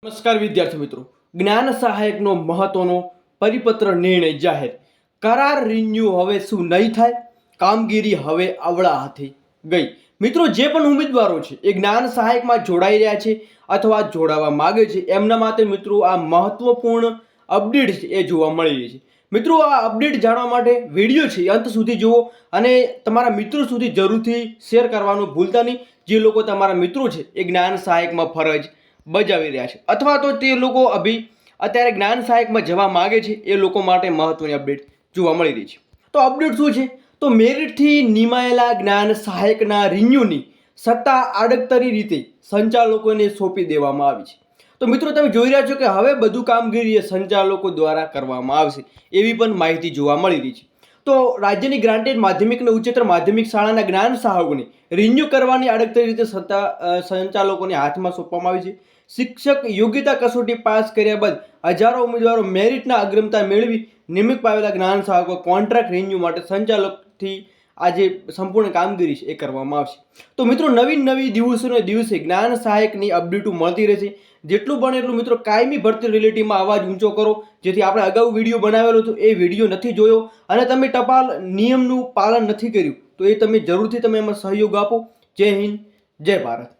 નમસ્કાર વિદ્યાર્થી મિત્રો, જ્ઞાન સહાયકનો મહત્વનો પરિપત્ર નિર્ણય જાહેર. કરાર રિન્યુ હવે શું નહીં થાય, કામગીરી હવે આવડા હાથે ગઈ. મિત્રો, જે પણ ઉમેદવારો છે એ જ્ઞાન સહાયકમાં જોડાઈ રહ્યા છે અથવા જોડાવા માગે છે એમના માટે મિત્રો આ મહત્વપૂર્ણ અપડેટ છે એ જોવા મળી રહી છે. મિત્રો, આ અપડેટ જાણવા માટે વિડીયો છે અંત સુધી જુઓ અને તમારા મિત્રો સુધી જરૂરથી શેર કરવાનું ભૂલતા નહીં. જે લોકો તમારા મિત્રો છે એ જ્ઞાન સહાયકમાં ફરજ બજાવી રહ્યા છે અથવા તો તે લોકો અત્યારે જ્ઞાન સહાયકમાં જવા માગે છે એ લોકો માટે મહત્વની અપડેટ જોવા મળી રહી છે. તો અપડેટ શું છે? તો મેરિટથી નિમાયેલા જ્ઞાન સહાયકના રિન્યુની સત્તા આડકતરી રીતે સંચાલકોને સોંપી દેવામાં આવી છે. તો મિત્રો, તમે જોઈ રહ્યા છો કે હવે બધું કામગીરી એ સંચાલકો દ્વારા કરવામાં આવશે એવી પણ માહિતી જોવા મળી રહી છે. તો રાજ્યની ગ્રાન્ટેડ માધ્યમિક અને ઉચ્ચતર માધ્યમિક શાળાના જ્ઞાન સહાયકોને રિન્યુ કરવાની આડકતરી રીતે સત્તા સંચાલકોને હાથમાં સોંપવામાં આવી છે. શિક્ષક યોગ્યતા કસોટી પાસ કર્યા બાદ હજારો ઉમેદવારો મેરિટના અગ્રતા મેળવી નિયમિત પામેલા જ્ઞાન સહાયકો કોન્ટ્રાક્ટ રિન્યુ માટે સંચાલકથી આજે સંપૂર્ણ કામગીરી છે એ કરવામાં આવશે. તો મિત્રો, નવી દિવસોને દિવસે જ્ઞાન સહાયકની અપડેટો મળતી રહેશે. જેટલું બને એટલું મિત્રો કાયમી ભરતી રિલેટીવમાં અવાજ ઊંચો કરો. જેથી આપણે અગાઉ વિડીયો બનાવેલો હતો એ વિડીયો નથી જોયો અને તમે ટપાલ નિયમનું પાલન નથી કર્યું તો એ તમે જરૂરથી એમાં સહયોગ આપો. જય હિન્દ, જય ભારત.